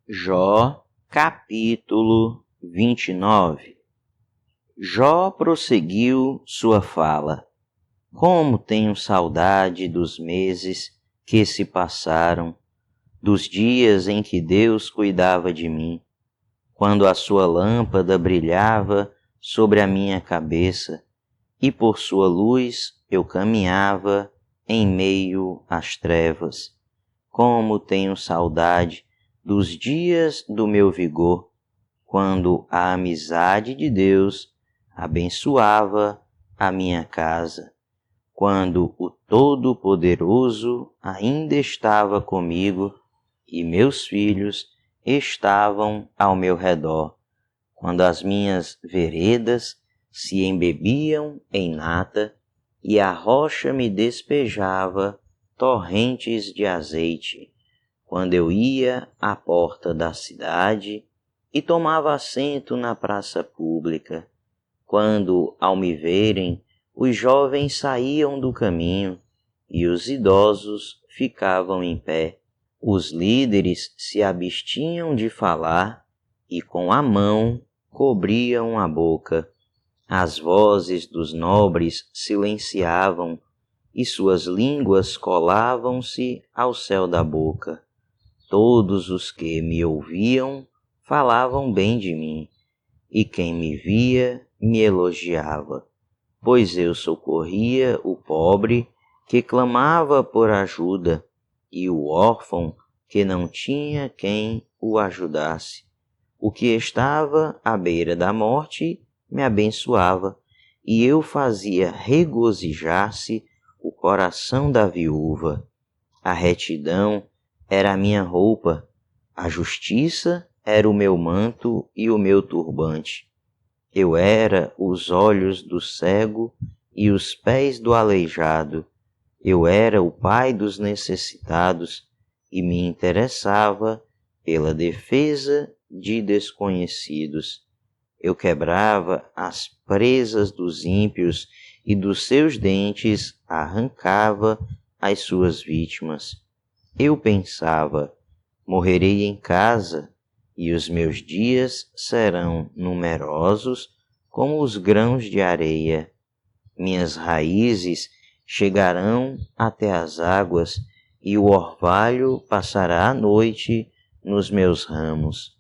Jó, capítulo 29. Jó prosseguiu sua fala. Como tenho saudade dos meses que se passaram, dos dias em que Deus cuidava de mim, quando a sua lâmpada brilhava sobre a minha cabeça e por sua luz eu caminhava em meio às trevas. Como tenho saudade dos dias do meu vigor, quando a amizade de Deus abençoava a minha casa, quando o Todo-Poderoso ainda estava comigo e meus filhos estavam ao meu redor, quando as minhas veredas se embebiam em nata e a rocha me despejava torrentes de azeite, quando eu ia à porta da cidade e tomava assento na praça pública, quando, ao me verem, os jovens saíam do caminho e os idosos ficavam em pé, os líderes se abstinham de falar e com a mão cobriam a boca, as vozes dos nobres silenciavam e suas línguas colavam-se ao céu da boca. Todos os que me ouviam falavam bem de mim, e quem me via me elogiava, pois eu socorria o pobre que clamava por ajuda e o órfão que não tinha quem o ajudasse. O que estava à beira da morte me abençoava, e eu fazia regozijar-se o coração da viúva. A retidão era a minha roupa, a justiça era o meu manto e o meu turbante. Eu era os olhos do cego e os pés do aleijado. Eu era o pai dos necessitados e me interessava pela defesa de desconhecidos. Eu quebrava as presas dos ímpios e dos seus dentes arrancava as suas vítimas. Eu pensava, morrerei em casa, e os meus dias serão numerosos como os grãos de areia. Minhas raízes chegarão até as águas, e o orvalho passará a noite nos meus ramos.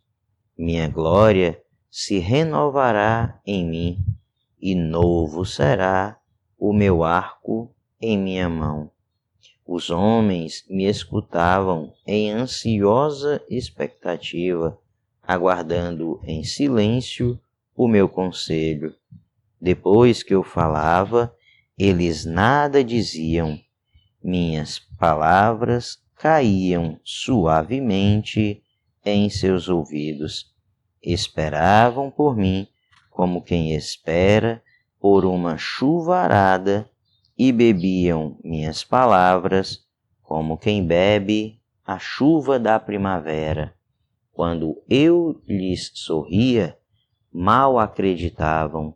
Minha glória se renovará em mim, e novo será o meu arco em minha mão. Os homens me escutavam em ansiosa expectativa, aguardando em silêncio o meu conselho. Depois que eu falava, eles nada diziam. Minhas palavras caíam suavemente em seus ouvidos. Esperavam por mim como quem espera por uma chuvarada e bebiam minhas palavras como quem bebe a chuva da primavera. Quando eu lhes sorria, mal acreditavam.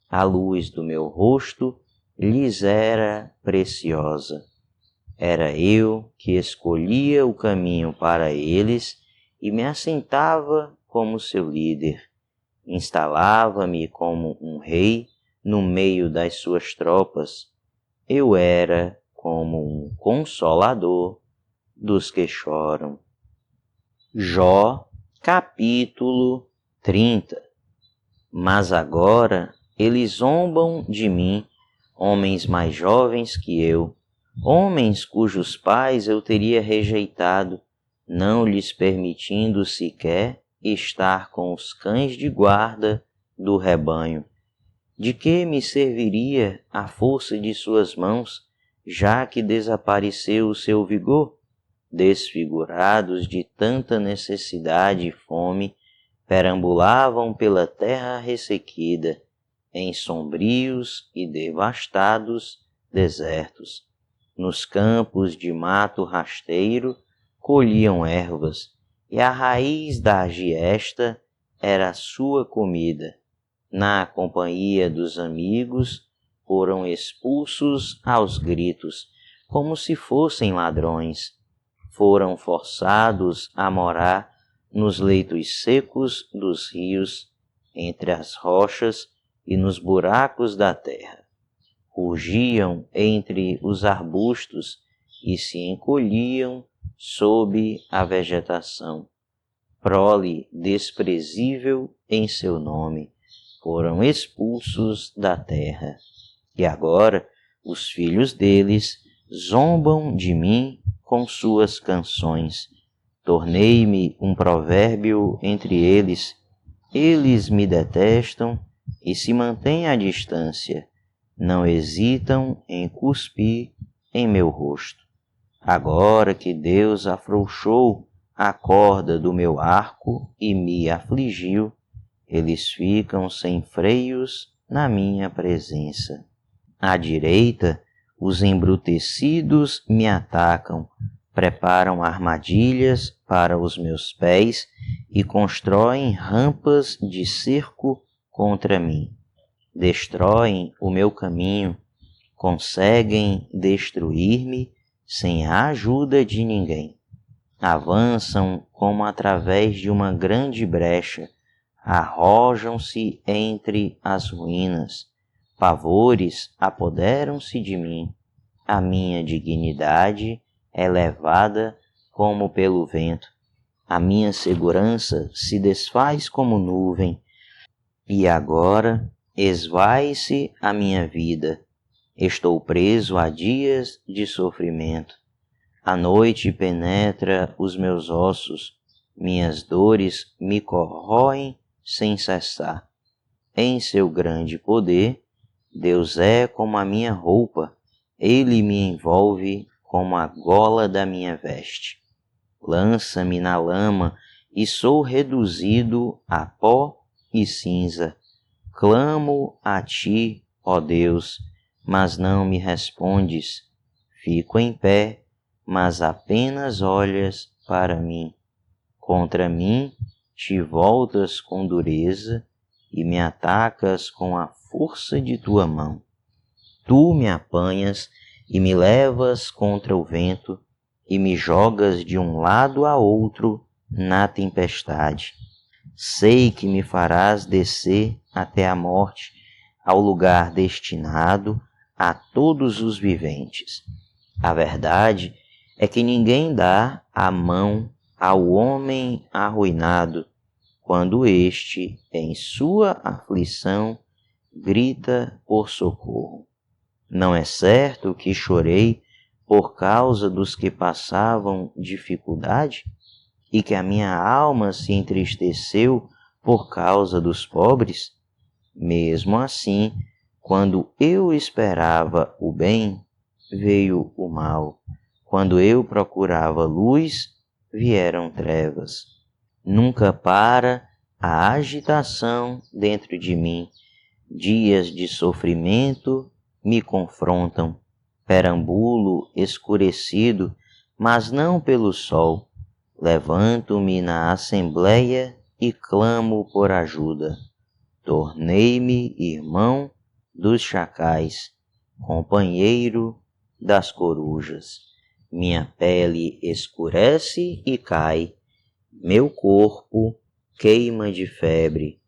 A luz do meu rosto lhes era preciosa. Era eu que escolhia o caminho para eles e me assentava como seu líder. Instalava-me como um rei no meio das suas tropas. Eu era como um consolador dos que choram. Jó, capítulo 30. Mas agora eles zombam de mim, homens mais jovens que eu, homens cujos pais eu teria rejeitado, não lhes permitindo sequer estar com os cães de guarda do rebanho. De que me serviria a força de suas mãos, já que desapareceu o seu vigor? Desfigurados de tanta necessidade e fome, perambulavam pela terra ressequida, em sombrios e devastados desertos. Nos campos de mato rasteiro colhiam ervas, e a raiz da giesta era a sua comida. Na companhia dos amigos, foram expulsos aos gritos, como se fossem ladrões. Foram forçados a morar nos leitos secos dos rios, entre as rochas e nos buracos da terra. Rugiam entre os arbustos e se encolhiam sob a vegetação. Prole desprezível em seu nome, foram expulsos da terra. E agora os filhos deles zombam de mim com suas canções. Tornei-me um provérbio entre eles. Eles me detestam e se mantêm à distância. Não hesitam em cuspir em meu rosto. Agora que Deus afrouxou a corda do meu arco e me afligiu, eles ficam sem freios na minha presença. À direita, os embrutecidos me atacam, preparam armadilhas para os meus pés e constroem rampas de cerco contra mim. Destroem o meu caminho, conseguem destruir-me sem a ajuda de ninguém. Avançam como através de uma grande brecha, arrojam-se entre as ruínas. Pavores apoderam-se de mim. A minha dignidade é levada como pelo vento. A minha segurança se desfaz como nuvem. E agora esvai-se a minha vida. Estou preso a dias de sofrimento. A noite penetra os meus ossos. Minhas dores me corroem sem cessar. Em seu grande poder, Deus é como a minha roupa. Ele me envolve como a gola da minha veste. Lança-me na lama e sou reduzido a pó e cinza. Clamo a ti, ó Deus, mas não me respondes. Fico em pé, mas apenas olhas para mim. Contra mim te voltas com dureza e me atacas com a força de tua mão. Tu me apanhas e me levas contra o vento e me jogas de um lado a outro na tempestade. Sei que me farás descer até a morte, ao lugar destinado a todos os viventes. A verdade é que ninguém dá a mão ao homem arruinado, quando este, em sua aflição, grita por socorro. Não é certo que chorei por causa dos que passavam dificuldade, e que a minha alma se entristeceu por causa dos pobres? Mesmo assim, quando eu esperava o bem, veio o mal. Quando eu procurava luz, vieram trevas. Nunca para a agitação dentro de mim. Dias de sofrimento me confrontam. Perambulo escurecido, mas não pelo sol. Levanto-me na assembleia e clamo por ajuda. Tornei-me irmão dos chacais, companheiro das corujas. Minha pele escurece e cai, meu corpo queima de febre.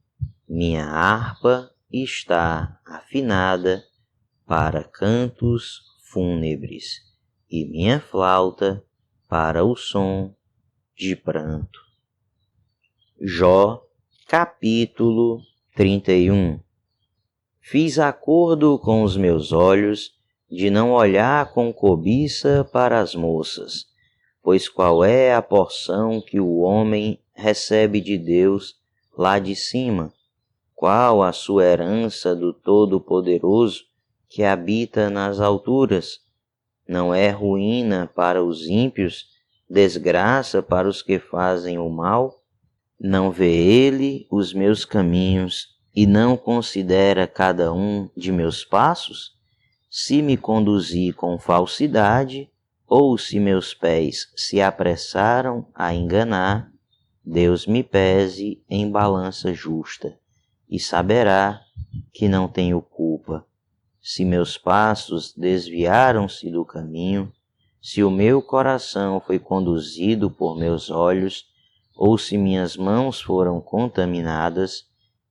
Minha harpa está afinada para cantos fúnebres e minha flauta para o som de pranto. Jó, capítulo 31. Fiz acordo com os meus olhos de não olhar com cobiça para as moças, pois qual é a porção que o homem recebe de Deus lá de cima? Qual a sua herança do Todo-Poderoso que habita nas alturas? Não é ruína para os ímpios, desgraça para os que fazem o mal? Não vê ele os meus caminhos e não considera cada um de meus passos? Se me conduzi com falsidade, ou se meus pés se apressaram a enganar, Deus me pese em balança justa, e saberá que não tenho culpa. Se meus passos desviaram-se do caminho, se o meu coração foi conduzido por meus olhos, ou se minhas mãos foram contaminadas,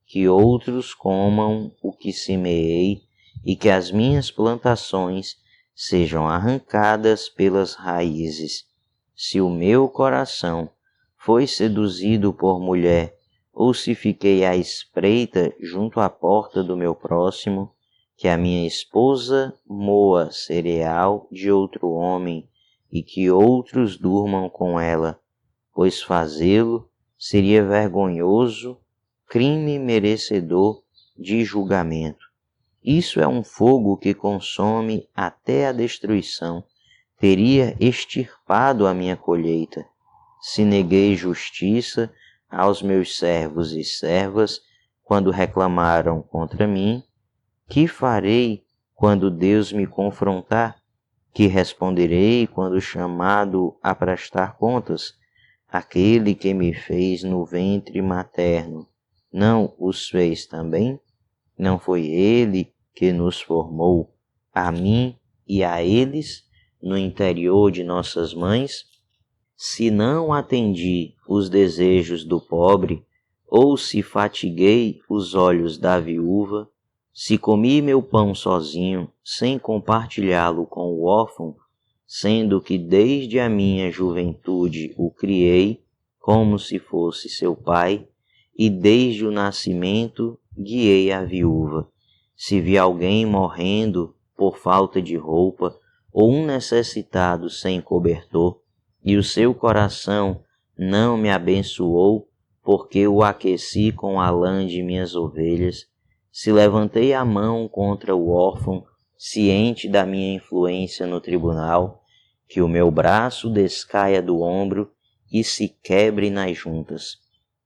que outros comam o que semeei e que as minhas plantações sejam arrancadas pelas raízes. Se o meu coração foi seduzido por mulher, ou se fiquei à espreita junto à porta do meu próximo, que a minha esposa moa cereal de outro homem e que outros durmam com ela, pois fazê-lo seria vergonhoso, crime merecedor de julgamento. Isso é um fogo que consome até a destruição. Teria extirpado a minha colheita. Se neguei justiça aos meus servos e servas quando reclamaram contra mim, que farei quando Deus me confrontar? Que responderei quando chamado a prestar contas? Aquele que me fez no ventre materno, não os fez também? Não foi ele que nos formou, a mim e a eles, no interior de nossas mães? Se não atendi os desejos do pobre, ou se fatiguei os olhos da viúva, se comi meu pão sozinho, sem compartilhá-lo com o órfão, sendo que desde a minha juventude o criei, como se fosse seu pai, e desde o nascimento guiei a viúva. Se vi alguém morrendo por falta de roupa, ou um necessitado sem cobertor, e o seu coração não me abençoou, porque o aqueci com a lã de minhas ovelhas, se levantei a mão contra o órfão, ciente da minha influência no tribunal, que o meu braço descaia do ombro e se quebre nas juntas,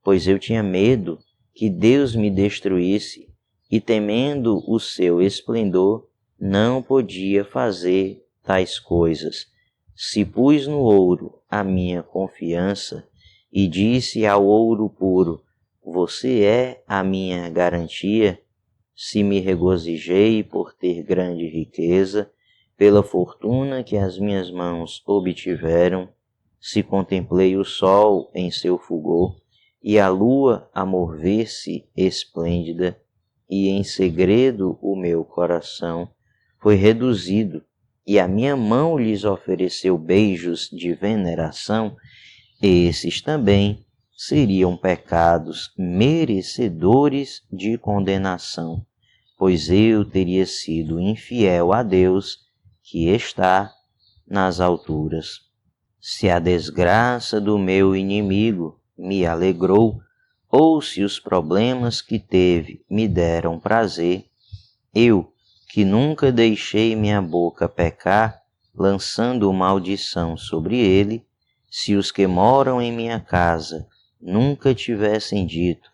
pois eu tinha medo que Deus me destruísse, e temendo o seu esplendor, não podia fazer tais coisas. Se pus no ouro a minha confiança, e disse ao ouro puro, você é a minha garantia, se me regozijei por ter grande riqueza, pela fortuna que as minhas mãos obtiveram, se contemplei o sol em seu fulgor, e a lua a mover-se esplêndida, e em segredo o meu coração foi reduzido, e a minha mão lhes ofereceu beijos de veneração, esses também seriam pecados merecedores de condenação, pois eu teria sido infiel a Deus, que está nas alturas. Se a desgraça do meu inimigo me alegrou, ou se os problemas que teve me deram prazer, eu, que nunca deixei minha boca pecar, lançando maldição sobre ele, se os que moram em minha casa nunca tivessem dito,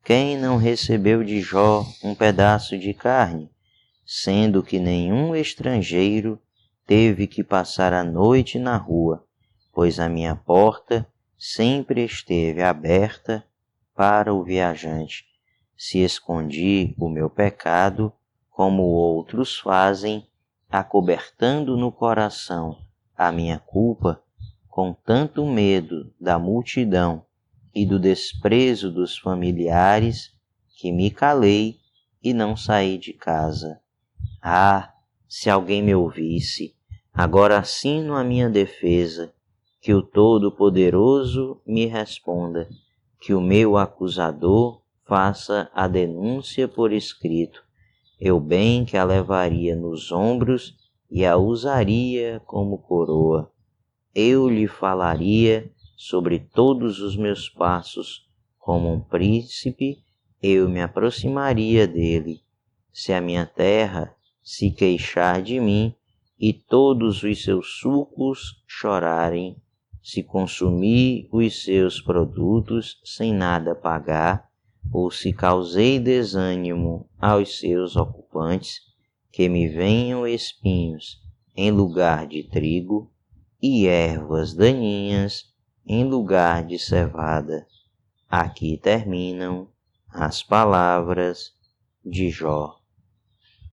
quem não recebeu de Jó um pedaço de carne, sendo que nenhum estrangeiro teve que passar a noite na rua, pois a minha porta sempre esteve aberta para o viajante. Se escondi o meu pecado, como outros fazem, acobertando no coração a minha culpa, com tanto medo da multidão e do desprezo dos familiares, que me calei e não saí de casa. Ah, se alguém me ouvisse, agora assino a minha defesa, que o Todo-Poderoso me responda, que o meu acusador faça a denúncia por escrito, eu bem que a levaria nos ombros e a usaria como coroa. Eu lhe falaria sobre todos os meus passos, como um príncipe, eu me aproximaria dele. Se a minha terra se queixar de mim, e todos os seus sucos chorarem, se consumir os seus produtos sem nada pagar, ou se causei desânimo aos seus ocupantes, que me venham espinhos em lugar de trigo, e ervas daninhas em lugar de cevada. Aqui terminam as palavras de Jó.